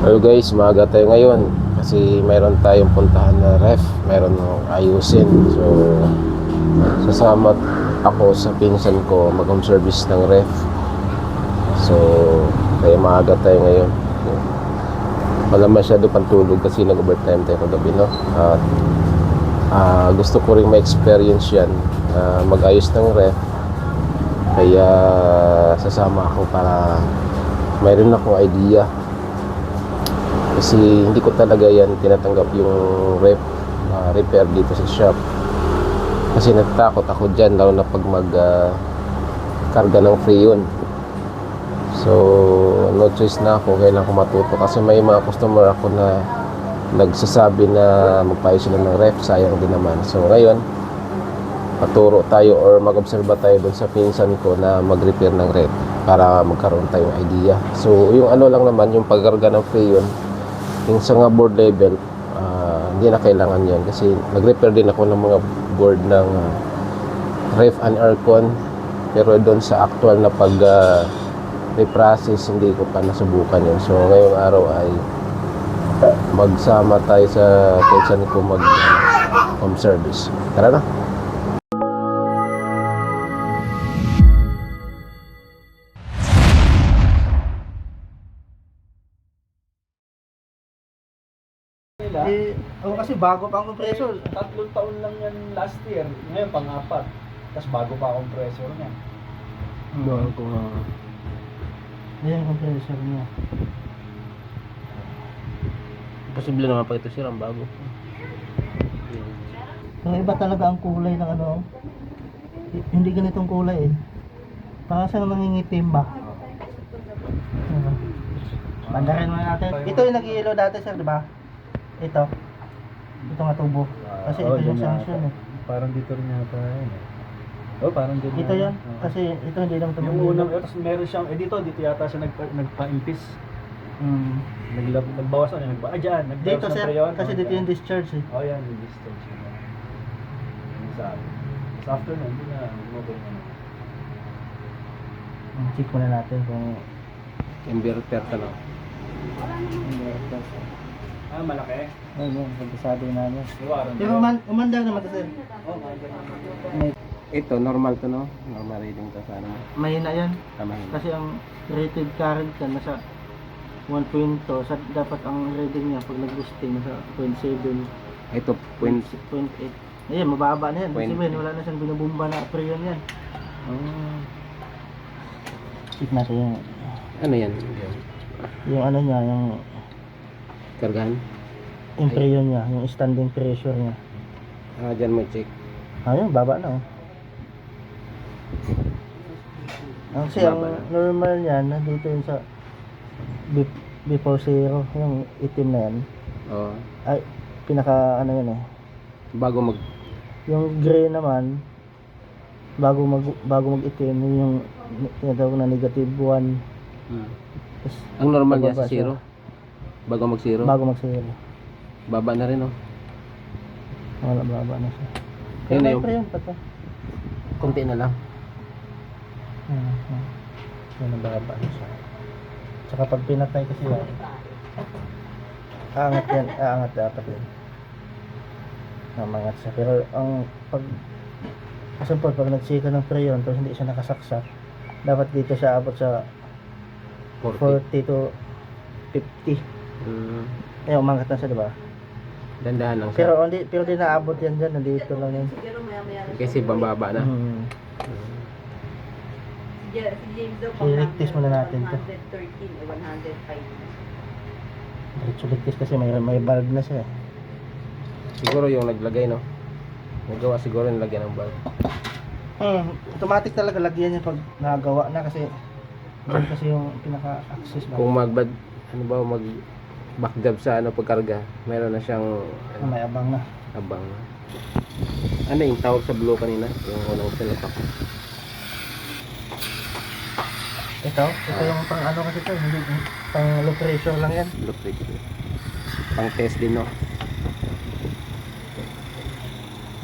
Hello guys, maaga tayo ngayon kasi mayroon tayong puntahan na ref, mayroon ayusin. So sasama ako sa pinsan ko mag-home service ng ref. So kaya maaga tayo ngayon. Wala masyado pantulog kasi nag-overtime tayo kagabi, no? At gusto ko rin ma-experience yan, mag-ayos ng ref. Kaya sasama ako para mayroon akong idea. Kasi hindi ko talaga yan tinatanggap yung repair dito sa shop. Kasi natatakot ako dyan, lalo na pag karga ng freon. So no choice na ako, kailangan ko matuto. Kasi may mga customer ako na nagsasabi na magpaayos sila ng ref, sayang din naman. So ngayon, paturo tayo or mag-obserba tayo dun sa pinsan ko na mag-repair ng ref para magkaroon tayong idea. So yung ano lang naman, yung pagkarga ng freon, yung sa nga board level, hindi na kailangan yan kasi nag-repair din ako ng mga board ng ref and aircon, pero doon sa actual na pag reprocess hindi ko pa nasubukan yun. So ngayong araw ay magsama tayo sa pinsan ko mag home service. Tara na. Kasi bago pa ang compressor. 3 taon lang yan last year. Ngayon pang-4. Tapos bago pa ang compressor niya. Bago nga. Ayan ang compressor niya. Posible naman pag ito sirang bago. So iba talaga ang kulay ng ano. Hindi ganitong kulay eh. Parang siyang nangingitim ba? Bandarin muna natin. Ito yung nag-i-yellow dati sir, di ba? Ito nga tubo. Kasi ito yung sanction eh. Parang dito rin yata yun eh. Oh, parang dito. Ito yan. Kasi ito hindi naman tubo. Yung unang, tapos meron siyang, dito yata siya nagpa-impis. Nagbawas na, dyan. Dito sir, kasi dito yung discharge eh. Oh, yan, yung distance yun. Yung sa akin. Tapos after na, hindi na, nag-mobile na. Check muna natin kung Inverter ka na. Malaki. ayun, pagkasado namin. Iwaran. Pero umandar naman ito sir. Oh, Ito normal to, no? Normal reading to sana. Mahina yan. Tamahin. Kasi ang rated current ka nasa 1.2, sa dapat ang reading niya pag nag-boosting nasa 0.7, Ito point 0.8. Ayan, mababa na yan. Kasi wala na siyang binubumba na freon yan. Check natin yung ano yan? ano niya, yung Kargahan? freon niya, yung standing pressure niya. Dyan mo check. Ayun, baba na oh. Kasi ang Baba na. normal niyan, nandito yun sa before zero, yung itim na yan. Oh. Ay, pinaka ano yan eh. Bago mag Yung gray naman, bago mag-itim, yung tinatawag na negative 1. Tapos, ang normal niya bababa sa zero. Bago mag zero. bago mag-zero. Baba na rin, oh. Wala, baba na siya. Yun na Pero yung- may freon pa to. Kunti na lang. Yun, baba na siya. Tsaka pag pinatay kasi yan, aangat dapat yun. Namangat siya. Pero ang kasi pag nag-sika ng freon, tapos hindi siya nakasaksak, dapat dito siya abot sa 40 to 50. Eh, umangat na siya, diba? Dandahan lang siya. Pero di naabot yan dyan, nandito lang yan. Kasi bambaba na. I-rectis muna natin to. 113 o 105. Diretso kasi may valve na siya. Siguro yung naglagay, no? Nagawa siguro yung lagyan ng bulb. Automatic talaga lagyan niya pag nagawa na kasi yun kasi yung pinaka-access ba. Kung mag backjob sa pagkarga, meron na siyang May abang na. abang. Ano yung tawag sa blue kanina? Yung unang sinapak. Ito yung pang ano kasi ito, hindi pang low pressure lang yan. Electric. Pang test din, no?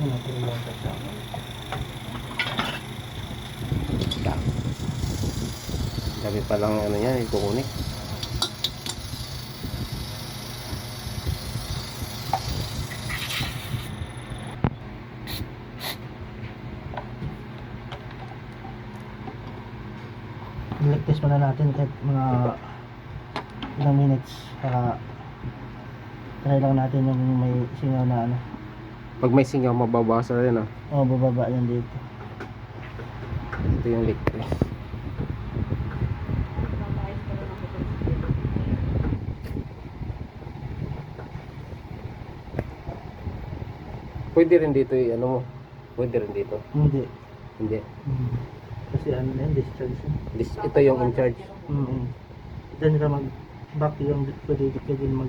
Ito yung low pressure. Sabi palang ano yan, ikukunik. na natin kahit mga ilang minutes para try lang natin yung may singaw na ano. Pag may singaw, mababawasan rin ah. Bababa yan dito. Ito yung leak test. Mamayos ka lang ako. Pwede rin dito ano mo. Pwede rin dito. Hindi. Hindi. Kasi ano na yun, discharge yun. Ito yung in charge. Then ka mag-back yung pwede ka din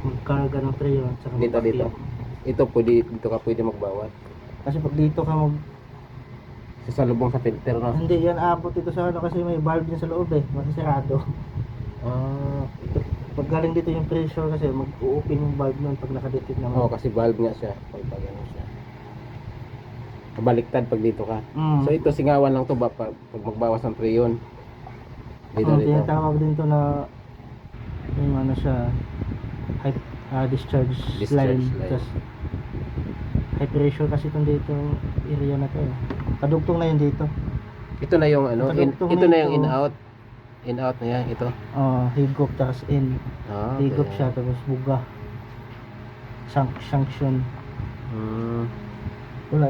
magkarga ng preyon. Saka Dito, mag-back dito. yung- Ito dito ka pwede magbawat. Kasi pag dito ka Sasalubong sa filter na. hindi yan abot dito sa ano kasi may valve din sa loob eh. Masisirado. Ah, Pag galing dito yung pressure kasi mag-open yung valve nun pag nakadetect naman. oo kasi valve nga siya. Pag ano siya. Baliktad pag dito ka. So ito singawan lang to ba pag magbawas ng preyon. Dito dito. Tinatawag din to na yung ano siya discharge Discharge line. line. Tas, high pressure kasi itong dito area na to eh. Kadugtong na yun dito. Ito na yung ano, Kadugtong ito na yung nito. in-out. In-out na yan, ito. Higop tapos in. Ah, Higop siya tapos buga. Sanction. Wala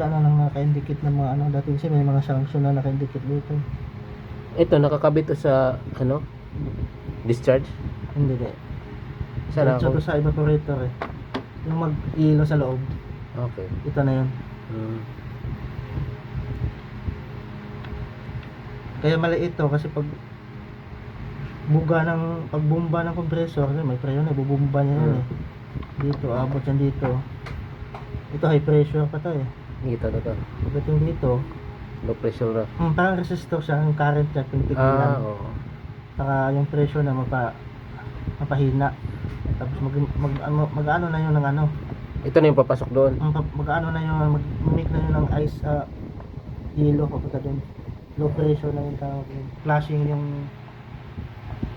na lang naka-indicate ng mga ano. Dati kasi may mga sanction na naka-indicate dito. Ito nakakabit to sa ano? Discharge. Hindi de. Sana Diretso ako. to sa evaporator eh. Yung mag-ilo sa loob. Okay. Ito na yun. Kaya maliit to kasi pag pagbomba ng compressor kasi may pressure na bubomba niya yun eh. Dito abot yan dito. Ito high pressure pa to eh. Ito na to. Pagdating dito, Low pressure na. parang resistor siya ang current niya pinipigilan. Oo. Saka yung pressure na mapahina. Tapos mag-ano na yun ng ano. Ito na yung papasok doon. Mag-ano na yun, mag-make na yun ng ice sa yelo papunta doon. Low pressure na yung tawag yun. Flashing yung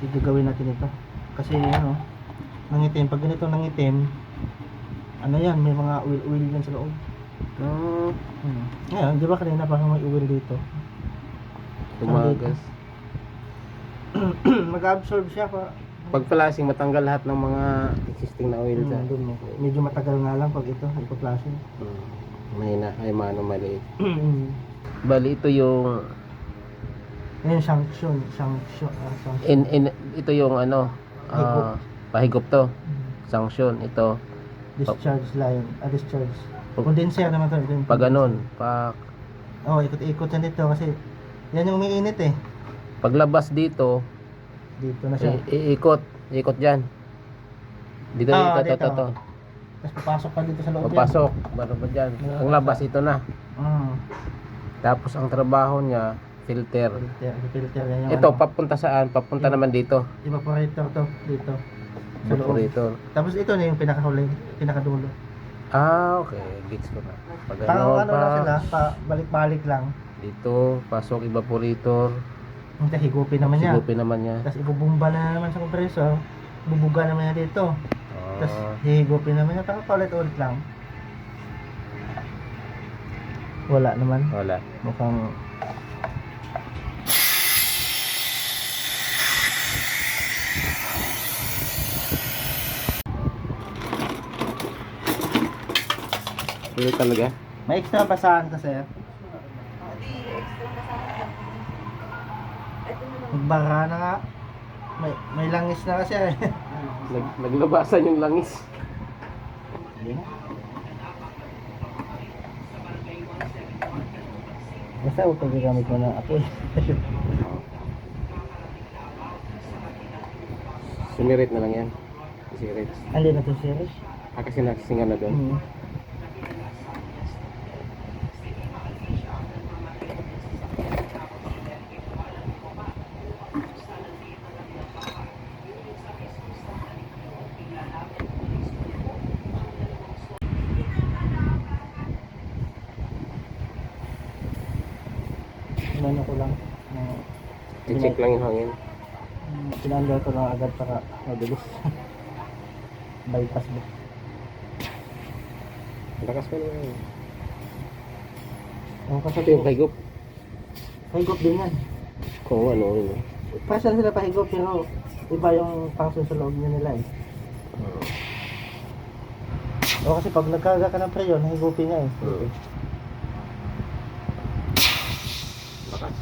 gagawin natin ito. Kasi ano, nangitim. Pag ganito nangitim, ano yan, may mga oil yan sa loob. Ngayon, di ba kanina parang may oil dito? Tumagas. Mag-absorb siya pa. Pag flashing, matanggal lahat ng mga existing na oil dyan. Doon, medyo matagal nga lang pag ito, ipa-flashing. Mahina, ay maliit. Bali, ito yung Ayun, sanction. ito yung ano, Higop. pahigop to. Sanction, ito. Discharge line, discharge. Condenser naman to. Ito yung Pag ganun, pag ikot-ikot yan dito kasi yan yung umiinit eh. paglabas dito, Dito na siya. ikot dyan. Dito, Ah, dito, dito. to. Tapos papasok pa dito sa loob Papasok, baro ba dyan? Ang labas, ito na. yan. Tapos ang trabaho niya, filter. Filter yan yung Ito, ano, papunta saan? Papunta naman dito. evaporator to dito. Sa loob. Evaporator. Tapos ito na yung pinakahuli, pinakadulo. Ah, okay. Gets ko na. Pag Parang ano, ano lang sila, balik-balik lang. dito, pasok evaporator. Hindi, higupin naman niya. Sigupin naman niya. Tapos ibubumba na naman sa compressor. Bubuga naman niya dito. Tapos hihigupin naman niya. Parang paulit-ulit lang. Wala naman. Wala. Mukhang Tuloy talaga. may extra basahan ka, sir. Magbara na nga. May langis na kasi eh. Naglabasan yung langis. Basta huwag kang gagamit mo ng apoy. Sumirit na lang yan. Sumirit. Hindi na to serious. Kasi nakasinga na doon. Inano ko lang. I-check lang yung hangin. Sinandal ko lang agad para mabilis. Bypass mo. Lakas pa naman. Ang kasi Ito yung kahigop. higop din yan. Kung ano yun. Pasal sila pahigo pero iba yung function sa loob nila eh. O kasi pag nagkaga ka ng preyon, higupin nga eh. Bakas.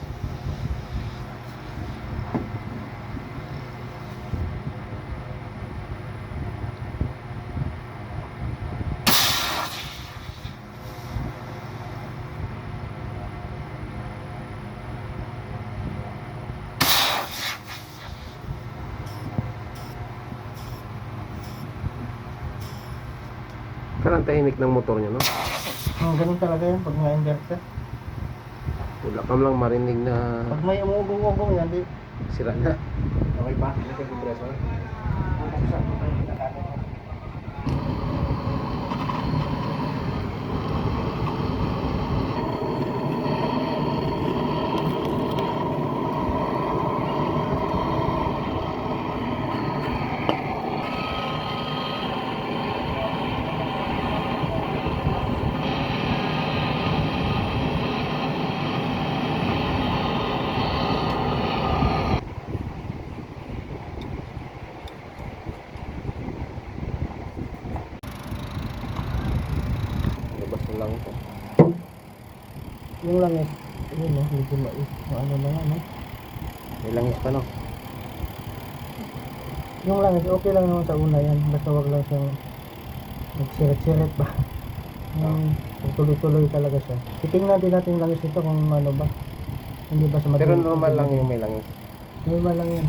Parang tahimik ng motor niya, no? Ganun talaga yan pag may inverter. Wala ka lang marinig na Pag may umugong-ugong yan, di sira na. Okay pa? Ano yung compressor? Labas na lang ito. yung langis. Yun no, medyo ano na yan no. May langis pa, no? Yung langis, okay lang naman sa una yan. Basta wag lang siyang nagsirit-sirit ba. Kung tuloy-tuloy talaga siya. Titingnan din natin yung langis nito kung ano ba. Hindi ba sa Pero normal lang yung may langis. Normal lang yan.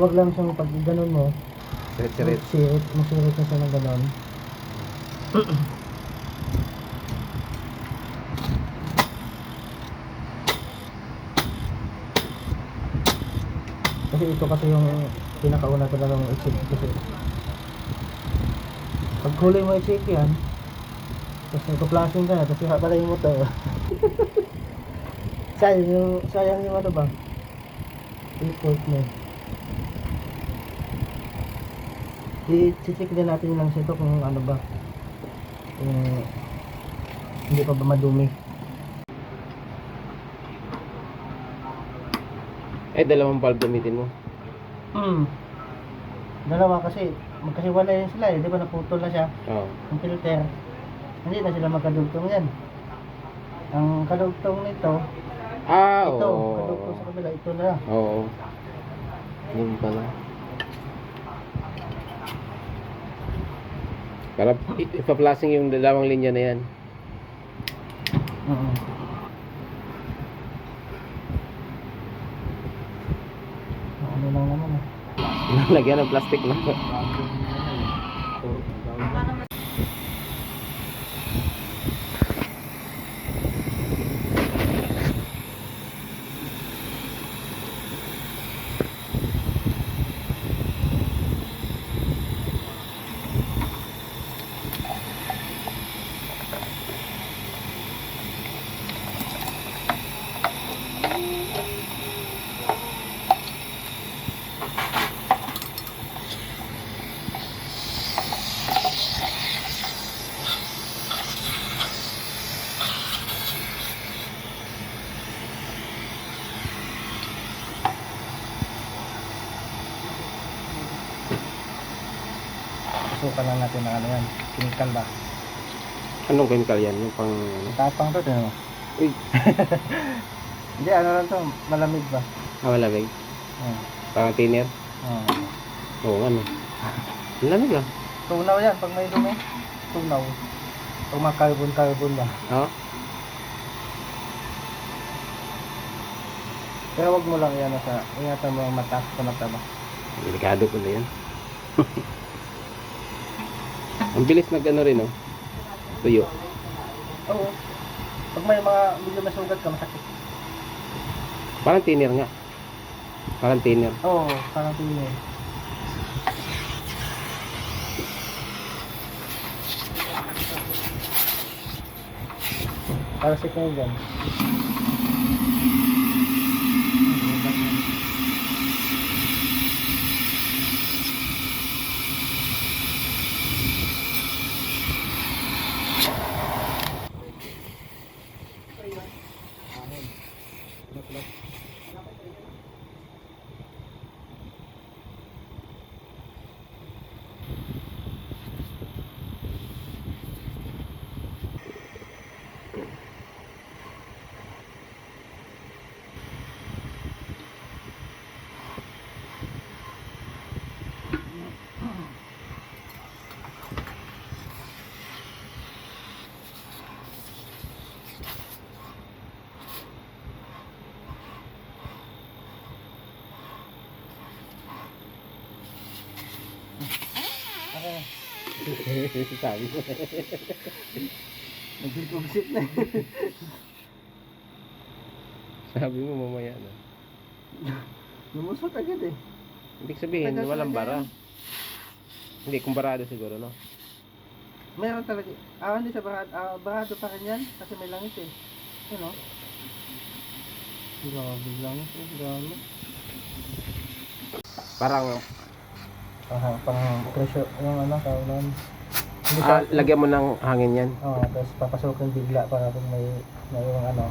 Wag lang siyang pag ganun mo. Sirit-sirit. Masirit na siya ng ganon. Kasi ito kasi yung pinakauna talagang i-check kasi pag huli mo i-check yan tapos nagpa-flashing ka na tapos pala yung motor sayang yung ano ba report mo i-check din natin lang ito kung ano ba kung hindi pa ba madumi. Dalawang valve gamitin mo. Dalawa kasi magkasiwalay yun sila eh, di ba naputol na siya Oo. ang filter, hindi na sila magkadugtong yan. Ang kadugtong nito ito, Oo. kadugtong sa kabila, ito na. Oo. Yun pala. Para ipa-flashing yung dalawang linya na yan. Ano lang naman eh. Lagyan ng plastic na. Susukan lang natin ng ano yan, chemical ba? Anong chemical yan? Yung pang... Tapang to, tinan mo. Uy, Hindi, ano lang to, malamig ba? malamig. Parang thinner. Oo, ano. Ang lamig ah. Tunaw yan, pag may dumi. Tunaw. Pag mga carbon ba? Oo. Pero wag mo lang yan sa, ingatan mo ang mataas sa mata ba? Delikado ko na yan. Ang bilis nag ano rin, oh. Tuyo. Oo. Pag may mga medyo masugat ka, masakit. Parang thinner nga. Parang thinner. Oo, parang tingin. Para sa kayo dyan. Okay. Sabi ko. Nag-compsit na. Sabi mo mamaya na. Lumusot agad eh. Ibig sabihin, Tagal walang talaga bara. Hindi, kung barado siguro, no? Meron talaga. Hindi siya barado. Barado pa rin yan. Kasi may langis eh. Yun o. Grabe langis eh. Grabe. Parang, Pang pressure. Yung ano, tawag hindi lagyan mo ng hangin yan. tapos papasokin bigla para kung may yung ano.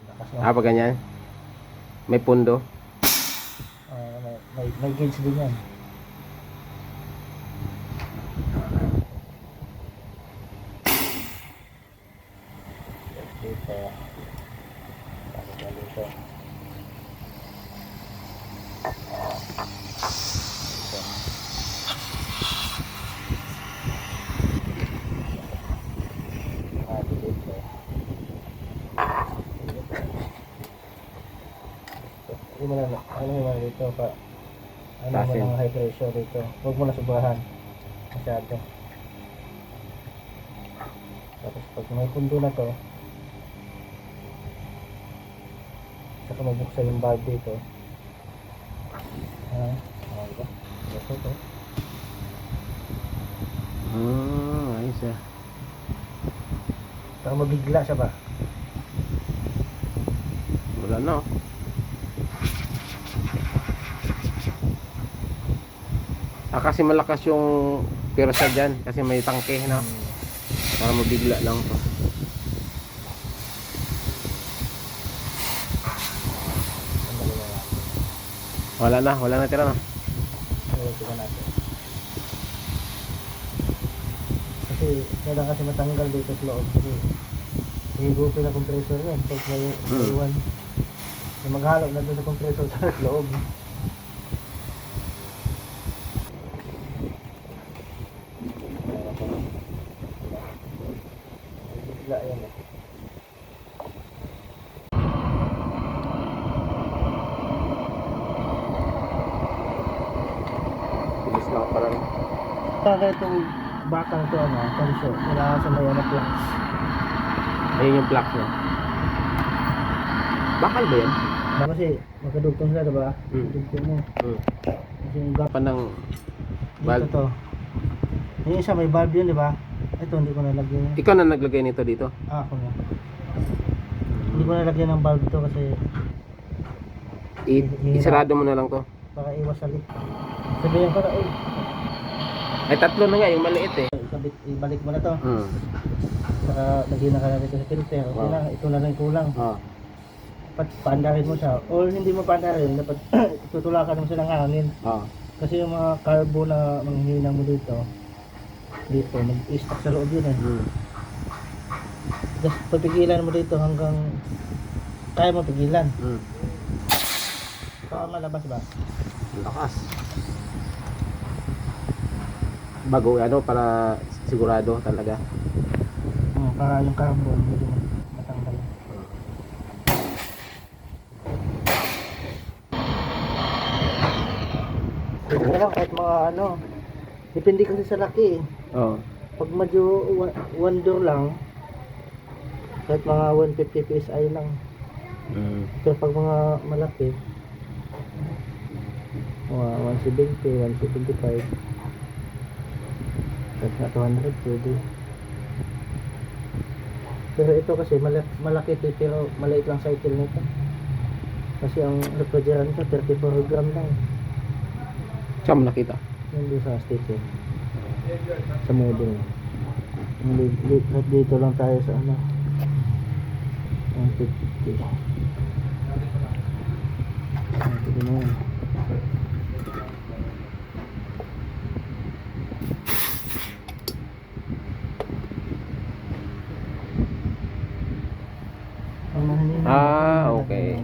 Lakas na. Pag ganyan. May pundo. May gauge din yan. Dito. Tapos na dito. Dito. Hindi mo na, ano mo na dito pa. Ano mo Tasin. ng high pressure dito. Huwag mo na sobrahan. Masyado. Tapos pag may pundo na to, saka mabuksan yung valve dito. Diba? Ito to. Ayos ah. Saka mabigla siya ba? Wala na. Kasi malakas yung pirsa dyan. Kasi may tangke, no? Para mabigla lang to. Sandali na lang. Wala na tira na. Tingnan natin. Kasi kailangan kasi matanggal dito sa loob. Kasi higupin na compressor yan. Pag may iwan. Maghalo na doon sa compressor sa loob. Bigla yan eh. Bilis lang pala. Kaya itong batang to pansyo. Kailangan sa may flux. Ayun yung plug niya. Bakal ba yan? Kasi magkadugtong sila, diba? Mm. Dugtong mo. Kasi yung gap Pa ng dito valve. to. Yung isa may valve yun, diba? Ito hindi ko nalagyan. Ikaw na naglagay nito dito? Ako na. Hindi ko nalagyan ng valve to kasi Isarado mo na lang to. baka iwas sa leak. Sabihin ko na, Ay, tatlo na nga yung maliit eh. ibalik mo na to. Hmm. Saka lagyan na ka na dito sa filter. Okay Oh. na, ito na lang kulang. Ah. Dapat paandarin mo siya. Or hindi mo paandarin, dapat tutulakan mo siya ng hangin. Ah. Kasi yung mga carbo na manghihina mo dito, mag-stuck sa loob yun eh. Hmm. Just papigilan mo dito hanggang kaya mo pigilan. Hmm. Baka malabas ba? Lakas. Bago ano para sigurado talaga. Para yung carbo medyo matanggal. Ito lang kahit mga depende kasi sa laki eh. Oo. Pag medyo one door lang, kahit mga 150 PSI lang. Hmm. Pero pag mga malaki, mga 170, 175, kahit na 200 pwede. Pero ito kasi malaki ito, pero maliit lang cycle nito. Kasi ang refrigerant ko 34 gram lang. Saan mo nakita? Hindi sa sticker. Sa model. Dito lang tayo sa 150. Pwede na yan. Okay.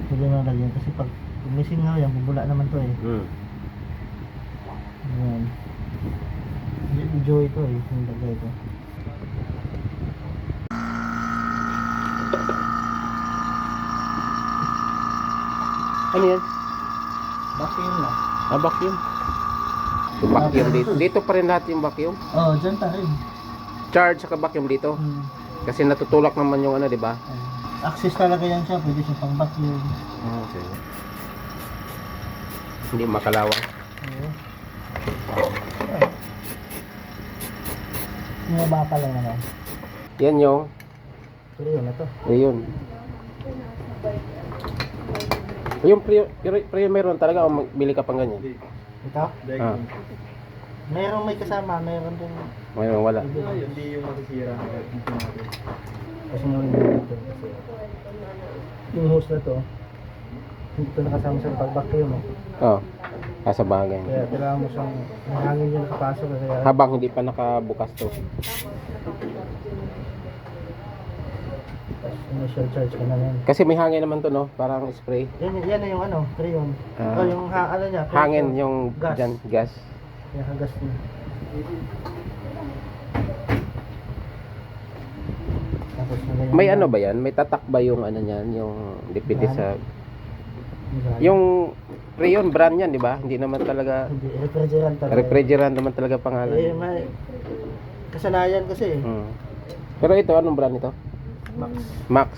Pwede na lagyan kasi pag missing nga yan, bubula naman to eh. Hmm. Ayan. Enjoy ito eh, yung lagay ko. Ano yan? Vacuum na. Vacuum. Yung vacuum dito. Dito pa rin lahat yung vacuum. Oo, dyan pa rin. Charge sa vacuum dito. Kasi natutulak naman yung ano, di ba? Access talaga yan siya. Pwede siya pang vacuum. Okay. Hindi makalawang. Oo. Yung baka lang naman. Yan yung Pero yun na to. Ayun. Yung pre meron talaga o magbili ka pang ganyan? Ito? Ah, Mayroong may kasama. Mayroon din. mayroon wala. Hindi yung masisira ng dito natin. Kasi nung dito. Kasi yung hose na to. Hindi ito nakasama sa pag-vacuum. Oh, sa bagay. Kaya kailangan mo siyang mahangin yung nakapasok. Kaya Habang hindi pa nakabukas to. initial charge ka na yan. Kasi may hangin naman to, no? Parang spray. Yan na yung ano, crayon. Ah. Yung ano niya. Hangin yung gas. dyan, gas. Yung hagas niya. Tapos na ganyan. May ano ba yan? May tatak ba yung ano niyan? Yung depende sa... Yung Yung Rayon brand yan, di ba? Hindi naman talaga... hindi, refrigerant talaga. Refrigerant naman talaga pangalan. May kasanayan kasi. Hmm. Pero ito, anong brand ito? Max. Max.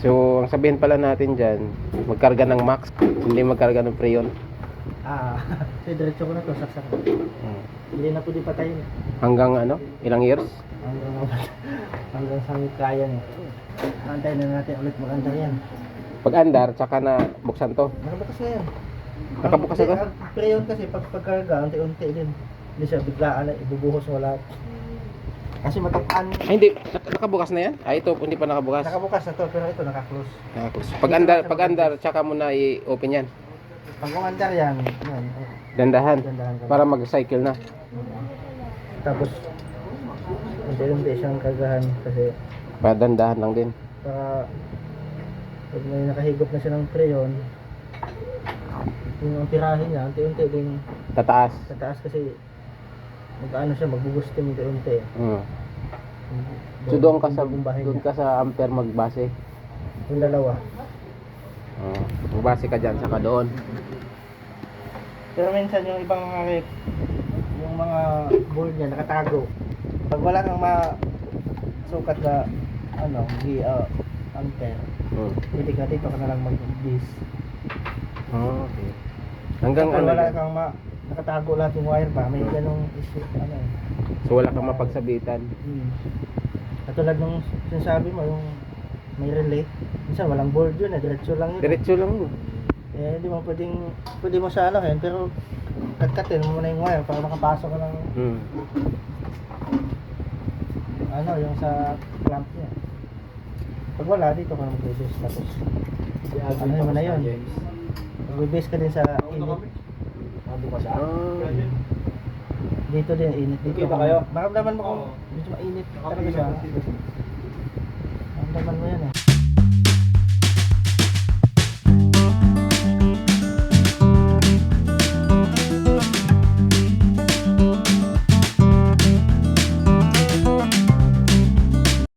So, ang sabihin pala natin dyan, magkarga ng Max, hindi magkarga ng Freon. Kasi diretso ko na to, saksak. Hmm. Hindi na pwede patayin. Hanggang ano? Ilang years? Hanggang sa kaya niya. Antayin na natin ulit maganda yan. Pag andar, tsaka na buksan to. Nakabukas na yan. Nakabukas na to? Ang Freon kasi pagkarga, unti-unti din. Hindi siya biglaan na ibubuhos wala. Kasi matapan. Ay, hindi. Nakabukas na yan? Ay, ito, hindi pa nakabukas. Nakabukas na to, pero ito naka-close. Nakabukas. Pag andar, tsaka mo na i-open yan. Pag umandar yan, yan. Dandahan. Dandahan ka. Para mag-cycle na. Tapos, unti-unti siyang kagahan kasi Padandahan lang din. para pag may nakahigop na siya ng Freon, yung tirahin niya, unti-unti din Tataas. sa taas kasi mag-ano siya, magbubusting unti-unti. Hmm. So doon ka Bumbahin niya. sa ampere magbase. Yung dalawa. Magbase ka diyan saka doon. Pero minsan yung ibang mga yung mga board niya nakatago. Pag wala kang sukat na ano, ampere, pwede ka dito ka na lang mag-dis. Okay. Hanggang Kung ano? wala kang nakatago lahat yung wire pa, may ganong issue, ano eh. So wala kang mapagsabitan. Katulad nung sinasabi mo, yung may relay, minsan walang board yun eh, diretso lang yun. Diretso lang yun. Eh, hindi mo pwede mo sa ano pero katkatin mo muna yung wire para makapasok ka ng ano, yung sa clamp niya. Pag wala, dito ka na mag-base tapos ano naman na yun. Mag-base ka din sa init. Dito din, init dito. Okay ba kayo? Maramdaman mo kung medyo mainit talaga siya. Maramdaman mo yan eh.